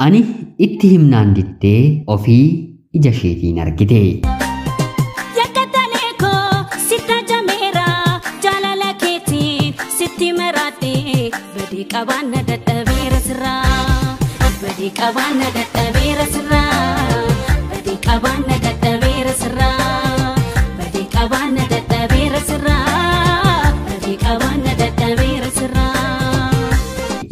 Ani itti himnaan diddee ofii ija isheetiin argite. Qabana dadhabeera sirraa badii qabana dadhabeera sirraa badii qabana dadhabeera sirraa badii qabana dadhabeera sirraa badii qabana dadhabeera sirraa.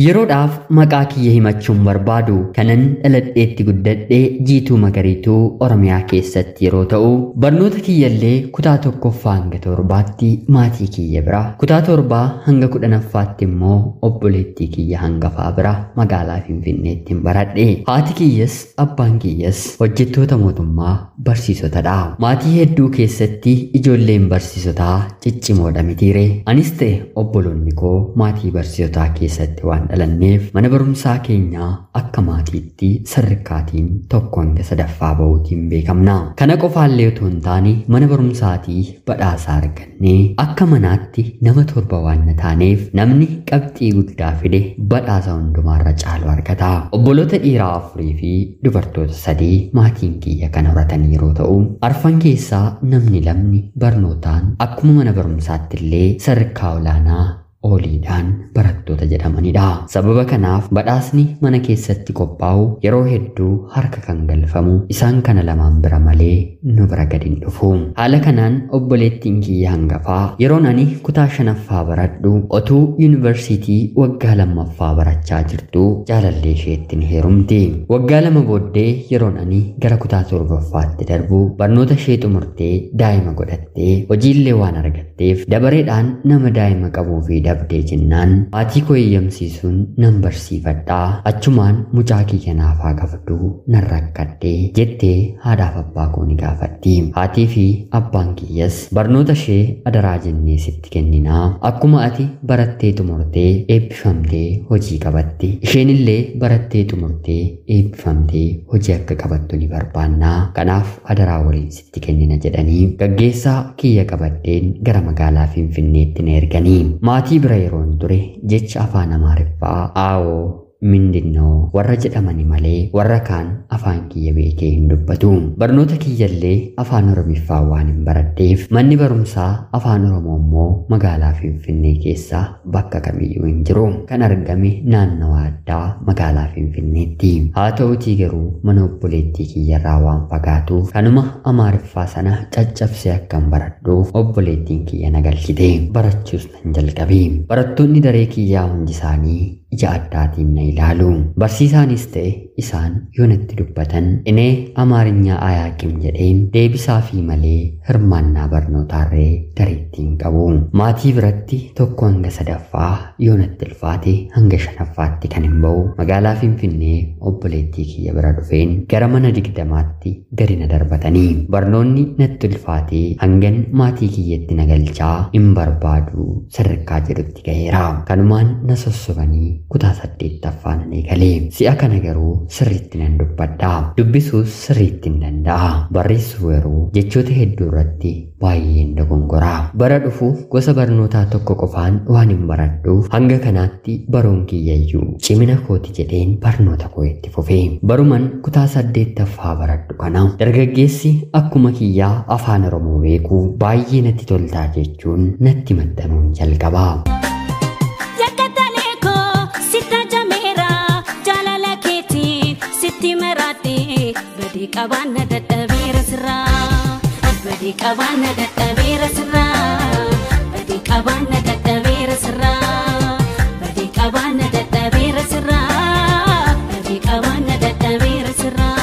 Yeroodhaaf maqaa kiyya himachuun barbaadu kanan dhaladheetti guddadhee Jiituu Magariituu Oromiyaa keessatti yeroo ta'u barnoota kiyyallee kutaa 1ffaa hanga 7tti maatii kiyya bira kutaa 7 hanga 10ffaatti immoo obboleettii kiyya hangafaa bira magaalaa Finfinneetti baradhe. Haati kiyyas abbaan kiyyas hojjettoota mootummaa barsiisotadha. Maatii hedduu keessatti ijoolleen barsiisotaa ciccimoodha mitiire. Anis ta'e obboloonni koo maatii barsiisotaa keessatti waan dhalanneef mana barumsaa keenyaa akka maatiitti sadarkaatiin 1 hanga 3ffaa bahuutiin beekamna. Kana qofaallee otoo hin taane mana barumsaatii badhaasa argannee akka manaatti nama 7 waan taaneef namni qabxii guddaa fide badhaasa hundumaarra caalu argata. Obboloota dhiiraa 4 fi dubartoota 3 maatiin kiyya kan horatan yeroo ta'u arfan keessaa namni 2 barnootaan akkuma mana barumsaatti illee sadarkaa olaanaa oliidhaan barattoota jedhamanidha. Sababa kanaaf badhaasni mana keessatti qophaa'u yeroo hedduu harka kan galfamu isaan kana lamaan bira malee nu bira gadi hin dhufu. Haala kanaan obboleettiin kiyya hangafaa yeroon ani kutaa 5ffaa baradhu otuu yuunivarsiitii waggaa 2ffaa barachaa jirtu jaalallee isheetti ni heerumti. Waggaa 2 booddee yeroon ani gara kutaa 7ffaatti darbu barnoota ishee xumurtee daa'ima godhattee hojiillee waan argatteef dabareedhaan nama daa'ima qabuu fi dabdee jennaan maatii koo eeyyamsiisuun nan barsiifadhaa achumaan mucaa kiyya naaf haa qabdu nan rakkadhee jettee haadhaaf abbaa koo ni gaafatti. Haatii fi abbaan kiyyas barnoota ishee adaraa jennee sitti kenninaa akkuma ati barattee xumurtee eebbifamtee hojii qabatti isheenillee barattee xumurtee eebbifamtee hojii akka qabattu ni barbaannaa kanaaf adaraa waliin sitti kennina jedhanii gaggeessaa kiyya qabadheen gara magaalaa Finfinneetti na erganii. Maatii bira yeroon ture jecha afaan Amaariffaa aawoo mindinoo warra jedhamani malee warra kaan afaan kiyya beekee hin dubbatu. Barnoota kiyyallee afaan Oromiffaa waan hin baradheef manni barumsaa afaan Oromoo immoo magaalaa Finfinnee keessaa bakka kamiyyuu hin jiru. Kan argame naannawaa addaa magaalaa Finfinneetti. Haa ta'utii garuu mana obboleettii kiyyarraa waan fagaatuuf kanuma Amaariffaa sana caccabsee akkan baradhuuf obboleettiin kiyya na galchite. Barachuus nan jalqabe. Barattoonni daree kiyyaa hundi isaanii ija addaatiin na ilaalu. Barsiisaanis ta'e isaan yoo natti dubbatan inee Amaariyaa ayaakim jedheen deebisaa fi malee hirmaannaa barnootaarree dareettiin qabu. Maatii biratti 1 hanga 3ffaa yoo natti ulfaate hanga 5ffaatti kan hin ba'u magaalaa Finfinnee obboleettii kiyya bira dhufeen gara mana 20tti gadi na darbatanii barnoonni natti ulfaate hangan maatii kiyyatti na galchaa hin barbaadu sadarkaa jedhutti gaheera. Kanumaan na sossobanii kutaa 8ffaa nan eegalee. Si'a kana garuu sirriitti nan dubbadha. Dubbisuus sirriitti hin danda'a. Barreessuu garuu jechoota hedduu irratti baay'een dogongoraa. Bara dhufu gosa barnootaa tokko qofaan waan hin baradhuuf hanga kanaatti baroon kiyyayyuu cimina kooti jedheen barnoota koo itti fufee. Baruman kutaa 8ffaa baradhu kana dargaggeessi akkuma kiyyaa afaan Oromoo beeku baay'ee natti toltaa jechuun natti maxxanuun jalqaba. Badii qabana dadhabeera sirraa badii qabana dadhabeera sirraa badii qabana dadhabeera sirraa badii qabana dadhabeera sirraa badii qabana dadhabeera sirraa.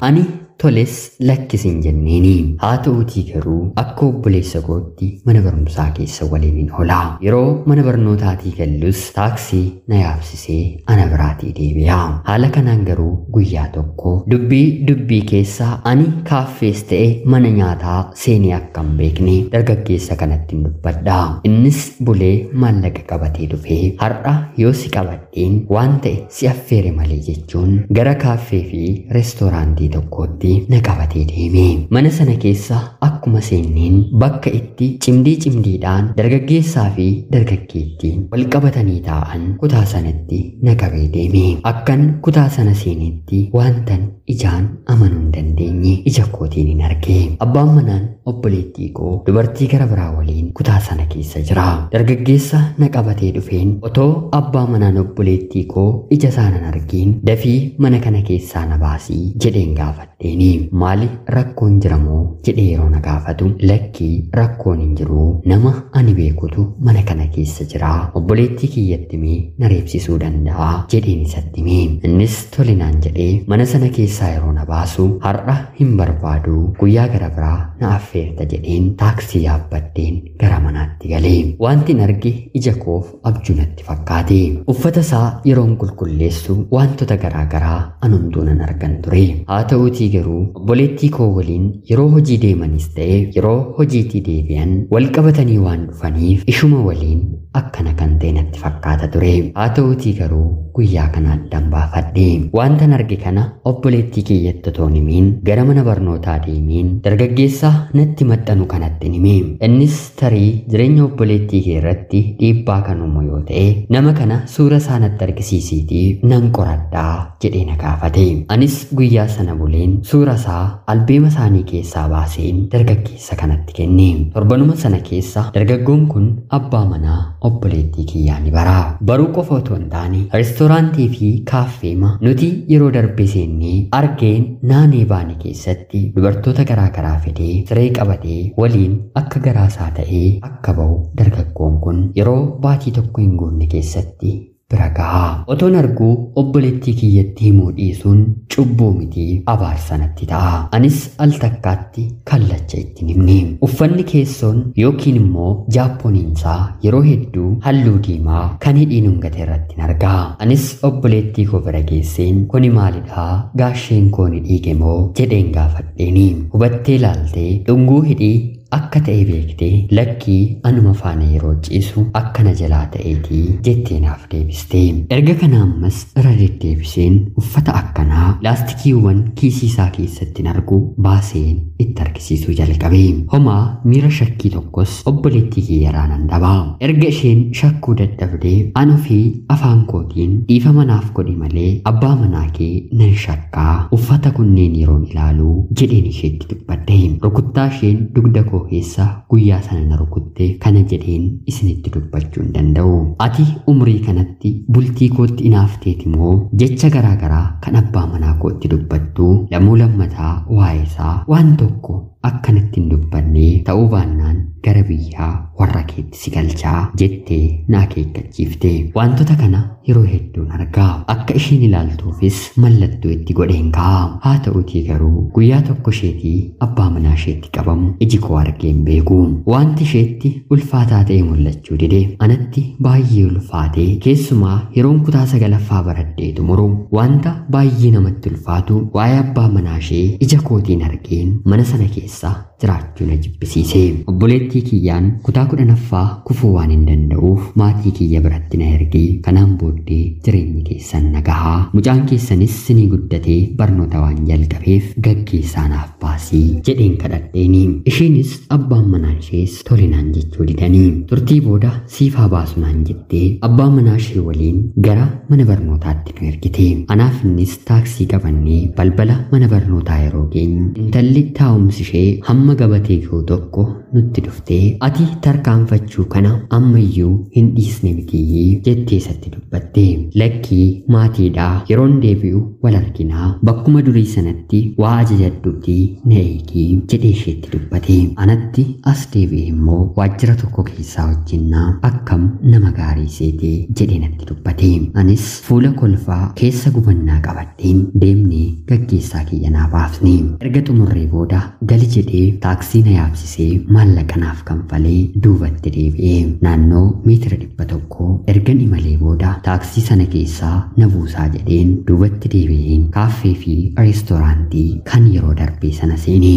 Ani toles lakkisin jenneeni. Haa ta'utii garuu akka obboleessa kootti mana barumsaa keessa waliin oola. Yeroo mana barnootaatii gallus taaksii na yaabsisee ana biraatii deebi'a. Haala kanaan garuu guyyaa tokko dubbii keessaa ani kaaffees ta'e mana nyaataa seenee akka hin beekne dargaggeessa kanatti dubbadha. Innis bulee maallaqa qabatee dhufee har'a yoo si qabadheen waan ta'e si affeere malee jechuun gara kaaffee fi reestooraantii tokkootti na qabatee deeme. Mana sana keessa akkuma seenneen bakka itti cimdiidhaan dargaggeessaa fi dargaggeettiin wal qabatanii taa'an kutaa sanatti na qabee deeme. Akkan kutaa sana seenetti wantan ijaan amanuu hin dandeenye ija kootiin hin arge. Abbaan manaan obboleettii koo dubartii gara biraa waliin kutaa sana keessa jira. Dargaggeessa na qabatee dhufeen otoo abbaa manaan obboleettii koo ija isaanan argiin dafii mana kana keessaa na baasii jedheen gaafadheeni. Maali rakkoon jira moo jedhee yeroo na gaafatu lakkii rakkoon hin jiru, nama ani beekutu mana kana keessa jira, obboleettii kiyyatti mee na reebsisuu danda'a jedheen isatti hime. Innis tolinaan jedhee mana sana keessaa yeroo na baasu har'a hin barbaadu, guyyaa gara biraa na affeerta jedheen taaksii yaabbadheen gara manaatti galee. Wanti arge ija koof abjuu natti fakkaate. Uffata isaa yeroon qulqulleessu wantoota garaagaraa anumtuu nan argan ture. Haa ta'uutii garuu obboleettii koo waliin yeroo hojii deemanis ta'e yeroo hojiitii deebi'an wal qabatanii waan dhufaniif ishuma waliin akkana kan ta'e natti fakkaata ture. Haa ta'uutii garuu guyyaa kana addaan baafadhe. Wantan arge kana obboleettii kiyyatti otoo himiin gara mana barnootaa deemeen dargaggeessa natti maxxanu kanatti hime. Innis tarii jireenya obboleettii kee irratti dhiibbaa kan uumu yoo ta'e nama kana suura isaa natti argisiisiitii nan qoradhaa jedhee na gaafate. Anis guyyaa sana buleen suura isaa albeema isaanii keessaa baaseen dargaggeessa kanatti kenne. Torbanuma sana keessa dargaggoon kun abbaa manaa obboleettii kiyyaa ni bara. Baruu qofa otoo hin taane reestooraantii fi kaaffeema nuti yeroo darbe seennee argeen naanee baane keessatti dubartoota garaagaraa fedee siree qabatee waliin akka garaasaa ta'ee akka ba'u dargaggoon kun yeroo baatii tokko hin guunne keessatti bira gahaa. Otoon arguu obboleettii kiyyatti himuu dhiisuun cubbuu miti abaarsa natti ta'a. Anis al takkaatti kallacha ittiin himne. Uffanni keessoon yookiin immoo jaappooniinsaa yeroo hedduu halluu diimaa kan hidhiin hungate irratti argaa. Anis obboleettii koo bira geesseen kuni maalidhaa gaasheen koo ni dhiige moo jedheen gaafadheeni. Hubattee laaltee dhunguu hidhii akka ta'e beektee lakkii anuma faana yeroo ciisu akkana jalaa ta'eetii jettee naaf deebiste. Erga kana ammas irra deddeebiseen uffata akkanaa laastikiiwwan kiisii isaa keessatti argu baaseen itti argisiisuu jalqabe. Homaa miira shakkii tokkos obboleettii kiyyarraa nan dhabaa. Erga isheen shakkuu dadhabdee an ofii afaan kootiin dhiifama naaf godhi malee abbaa manaa kee nan shakkaa uffata kunneen yeroon ilaalu jedheen isheetti dubbadhe. Rukuttaa isheen dugda koo keessa guyyaa sana na rukutte kana jedheen isinitti dubbachuu hin danda'u. Ati umrii kanatti bultii kootti inaafteeti moo jecha garaagaraa kan abbaa manaa kootti dubbattu lamuu lammataa waa'ee isaa waan tokko akkanatti hin dubbanne ta'uu baannaan gara biyyaa warra keetti si galchaa jettee na akeekkachiifte. Wantoota kana yeroo hedduun argaa. Akka isheen ilaaltuufis mallattoo itti godheen kaa'a. Haa ta'uutii garuu guyyaa tokko isheetii abbaa manaa isheetti qabamu iji koo argeen beeku. Wanti isheetti ulfaataa ta'e mul'achuu dide anatti baay'ee ulfaatee keessumaa yeroon kutaa 9ffaa baradhee xumuru wanta baay'ee namatti ulfaatu waa'ee abbaa manaa ishee ija kootiin argeen mana sana keessa jiraachuu na jibbisiise. Obboleettii kiyyaan kutaa 10ffaa kufuu waan hin danda'uuf maatii kiyya biratti na ergee kanaan booddee jireenyi keessan nagahaa mucaan keessanis sinii guddatee barnoota waan jalqabeef gaggeessaa naaf baasii jedheen kadhadheeni. Isheenis abbaan manaa ishees tolinaan jechuu didanii turtii booda siif haa baasu naan jettee abbaa manaa ishee waliin gara mana barnootaatti nu ergite. Anaaf innis taaksii qabannee balbala mana barnootaa yeroo geenyu intalli taa'umsi ishee hamma gabatee koo tokko nutti dhuftee ati tarkaanfachuu kana ammayyuu hin dhiisne mitiyyii jettee isatti dubbatte. Lakkii maatiidhaa yeroon deebi'u wal arginaa bakkuma durii sanatti waa ajajadhuutii na eegii jedhee isheetti dubbate. Anatti as deebi'e immoo waajjira tokko keessaa hojjennaa akkam nama gaarii seetee jedhee natti dubbate. Anis fuula kolfaa keessa gubannaa qabadheen deemnee gaggeessaa kiyya naa baafne. Erga xumurree booda gali jedhee taaksii na yaabsisee maallaqa naaf kanfalee duubatti deebi'ee naannoo meetira 100 ergan imalee booda taaksii sana keessaa na buusaa jedheen duubatti deebi'een kaaffee fi reestooraantii kan yeroo darbee sana seene.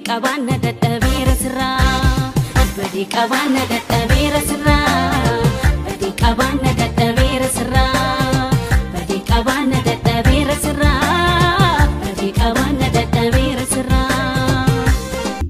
Qabanna dadhabeera sirraa badii qabanna dadhabeera sirraa badii qabaan na dadhabeera sirraa badii qabaan na dadhabeera sirraa badii qabaan na dadhabeera sirraa.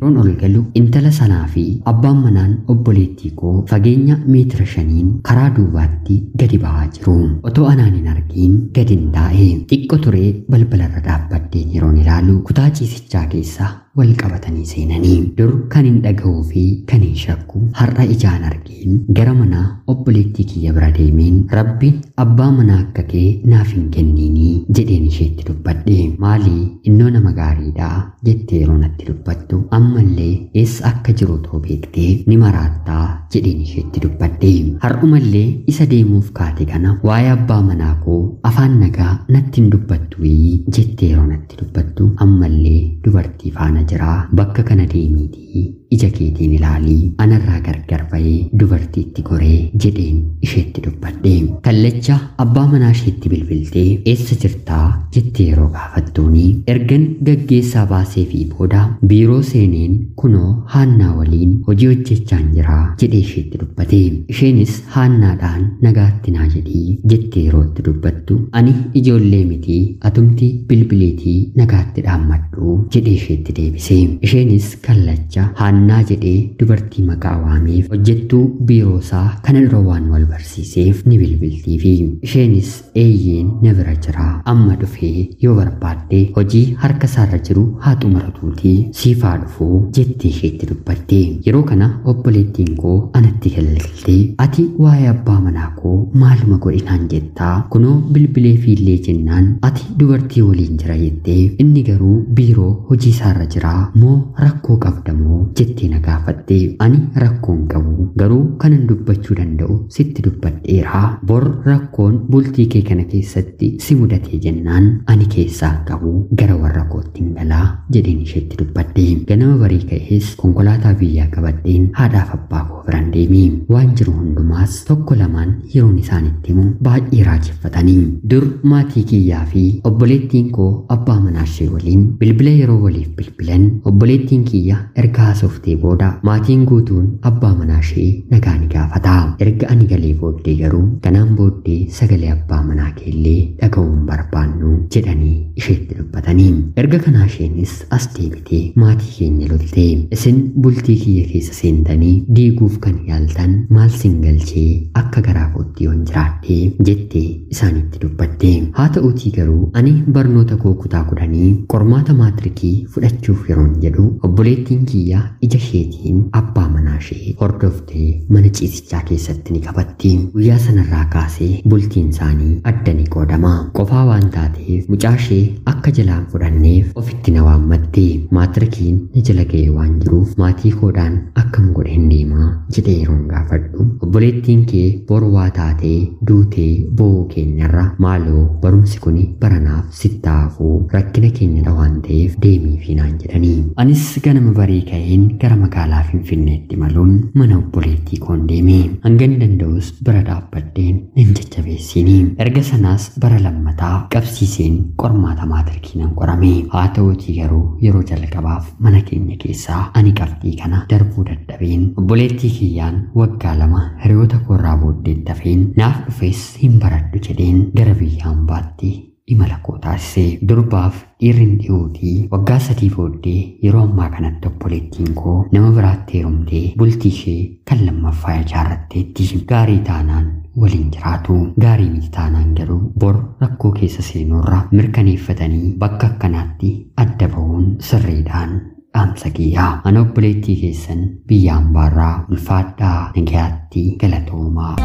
Roon ol galu intala sanaa fi abbaan manaan obboleettii koo fageenya meetira 5 karaa duubaatti gadi ba'aa jiru. Otoo anaan hin argiin gadi hin taa'e xiqqoo turee balbalarra dhaabbadheen yeroon ilaalu kutaa ciisichaa keessaa wal qabatanii seenanii dur kan hin dhaga'uu fi kan hin shakku har'a ijaan argeen gara manaa obboleettii kiyya bira deemeen rabbiin abbaa manaa akka kee naaf hin kenniinii jedheen isheetti dubbadhe. Maalii innoo nama gaariidha jettee yeroo natti dubbattu ammallee eessa akka jiru too beektee ni maraattaa jedheen isheetti dubbadhe. Har'umallee isa deemuuf kaate kana waa'ee abbaa manaa koo afaan nagaa natti hin dubbattu jettee yeroo natti dubbattu ammallee dubartii faana jira bakka kana deemiitii ija keetiin ilaalii anarraa gargar ba'ee dubartiitti goree jedheen isheetti dubbadhe. Kallacha abbaa manaa isheetti bilbiltee eessa jirtaa jettee yeroo gaafattuuni ergan gaggeessaa baasee fi booda biiroo seeneen kunoo Haannaa waliin hojii hojjechaan jira jedhee isheetti dubbate. Isheenis Haannaadhaan nagaatti naa jedhii jettee yerootti dubbattu ani ijoollee miti atumti bilbileetii nagaatti dhaammadhu jedhee isheetti deebise. Isheenis kallacha Haannaa jedhee dubartii maqaa waameef hojjettuu biiroosaa kana dura waan wal barsiiseef ni bilbiltiifi isheenis eeyyeen na bira jira amma dhufee yoo barbaadde hojii harka isaarra jiru haa xumuratuutii siifaa dhufuu jettee isheetti dubbatte. Yeroo kana obboleettiin koo anatti galgaltee ati waa'ee abbaa manaa koo maaluma godhinaan jettaa kunoo bilbilee fiillee jennaan ati dubartii waliin jira jettee inni garuu biiroo hojii isaarra jira moo rakkoo qabdamoo jettee na gaafatte. Ani rakkoon qabu garuu kanan dubbachuu danda'u sitti dubbadheera bor rakkoon bultii kee kana keessatti si mudatee jennaan ani keessaa qabu gara warra koottiin galaa jedheen isheetti dubbadhe. Ganama barii ka'ees konkolaataa biyyaa qabadheen haadhaaf abbaa koo biraan deemi. Waan jiru hundumaas tokko lamaan yeroon isaanitti himu baay'ee raajeffatanii dur maatii kiyyaa fi obboleettiin koo abbaa manaa ishee waliin bilbila yeroo waliif bilbilan obboleettiin kiyya erga haasoftee booda maatiin guutuun abbaa manaa ishee nagaa ni gaafata. Erga ani galee booddee garuu kanaan booddee sagalee abbaa manaa keellee dhaga'uun barbaannu jedhanii isheetti dubbatanii. Erga kanaa isheenis as deebitee maatii keenya loltee isin bultii kiyya keessa seentanii diiguuf kan yaaltan maal sin galchee akka garaa kootti yoon jiraadhee jettee isaanitti dubbatte. Haa ta'uutii garuu ani barnoota koo kutaa 10 qormaata maatirikii fudhachuuf yeroon jedhu obboleettiin kiyya ija isheetiin abbaa manaa ishee hordoftee mana ciisichaa keessatti ni qabatti. Guyyaa sanarraa kaasee bultiin isaanii adda ni qoodama. Qofaa waan taateef mucaa ishee akka jalaan fudhanneef ofitti na waammatte. Maatirikiin ni jala ga'ee waan jiruuf maatii koodhaan akkam godheen deemaa jedhee yeroon gaafadhu obboleettiin kee bor waa taatee duutee bo'oo keenyarra maaloo barumsi kuni baranaaf sittaafuu rakkina keenyadha waan ta'eef deemiifi naan jedhanii. Anis ganama barii ka'een gara magaalaa Finfinneetti maluun mana obboleettii koon deeme. Hangan danda'us bira dhaabbadheen nan jajjabeessini. Erga sanaas bara lammataa qabsiiseen qormaata maatirikii nan qorame. Haa ta'uutii garuu yeroo jalqabaaf mana keenya keessaa ani qabxii kana darbuu dadhabeen obboleettii kiyyaan waggaa 2 hiriyoota koorraa booddee dafeen naaf dhufees hin baradhu jedheen gara biyya hambaatti imala koo taasise. Durbaaf dhiirri dhi'uutii waggaa 3 booddee yeroo ammaa kanatti obboleettiin koo nama biraatti heerumtee bultii ishee kan lammaffaa ijaarratteetti. Gaarii taanaan waliin jiraatu gaarii miti taanaan garuu bor rakkoo keessa seenurra mirkaneeffatanii bakka akkanaatti adda ba'uun sirriidhaan dhaamsa kiyyaa. Ana obboleettii keessan biyya hambaarraa ulfaadhaa nagayaatti galatoomaa.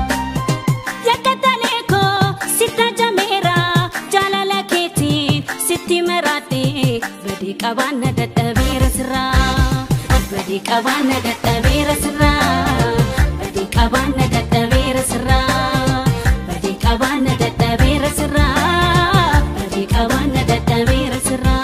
Badii qabaan na dadhabeera sirraa badii qabaan na dadhabeera sirraa badii qabaan na dadhabeera sirraa badii qabaan na dadhabeera sirraa badii qabaan na dadhabeera sirraa.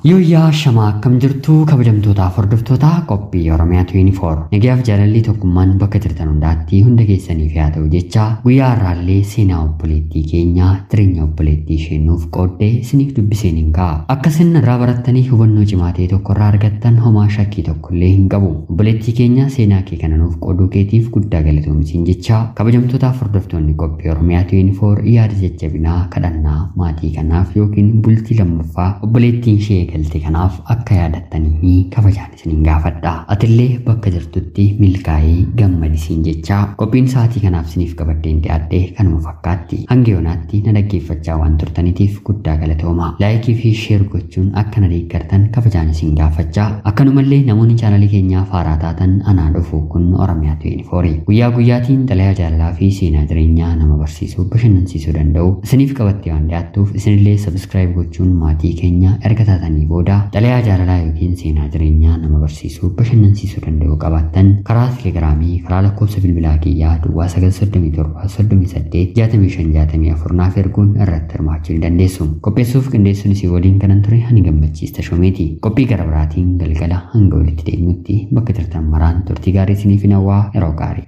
Yooyaa Ashamaa akkam jirtu kabajamtoota hordoftoota qophii Oromiyaa 24 nagaaf jaalalli tokkummaan bakka jirtan hundaatti hunda keessaniif haa ta'u jecha guyyaa har'aallee seenaa obboleettii keenya jireenya obboleettii ishee nuuf qooddee isiniif dubbiseen hin ka'a akka isin irraa barattanii hubannoo cimaa ta'e tokko irraa argattan homaa shakkii tokkollee hin qabu obboleettii keenya seenaa kee kana nuuf qooduu keetiif guddaa galatoomsiin jecha kabajamtoota hordoftoonni qophii Oromiyaa 24 yaada jajjabinaa kadhannaa maatii kanaaf yookiin bultii lammaffaa obboleettiin ishee galte kanaaf akka yaadattanii kabajaan isiniin gaafadha. Atillee bakka jirtutti milkaa'ee gammadisiin jecha qophiin sa'aatii kanaaf isiniif qabaddeen dhiyaadhe kanuma fakkaatti. Hanga yoonaatti na dhaggeeffachaa waan turtaniitiif guddaa galatooma. Laayikii fi sheer gochuun akka na deeggartan kabajaan isin gaafachaa. Akkanumallee namoonni chaanalii keenyaaf haaraa taatan anaa dhufu kun Oromiyaa 24 guyyaa guyyaatiin xalayaa jaalalaa fi seenaa jireenyaa nama barsiisuu bashannansiisuu danda'u isiniif qabattee waan dhiyaattuuf isinillee sabskiraayib gochuun maatii keenya erga taatanii booda xalayaa jaalalaa yookiin seenaa jireenyaa nama barsiisuu bashannansiisuu danda'u qabaattan karaa telegiraamii karaa lakkoofsa bilbilaa kiyyaa duwwaa 937 naaf erguun irratti hirmaachuu ni dandeessu. Qopheessuuf qindeessuun isii waliin kanan ture ani gammachiista Shomeeti. Qophii gara biraatiin galgala hanga walitti deebinutti bakka jirtan maraan turtii gaarii isiniif hawwaa yeroo gaarii.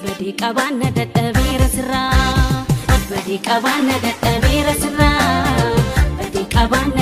Badi qabana dadhabeera sirraa badi qabana dadhabeera sirraa badi qabana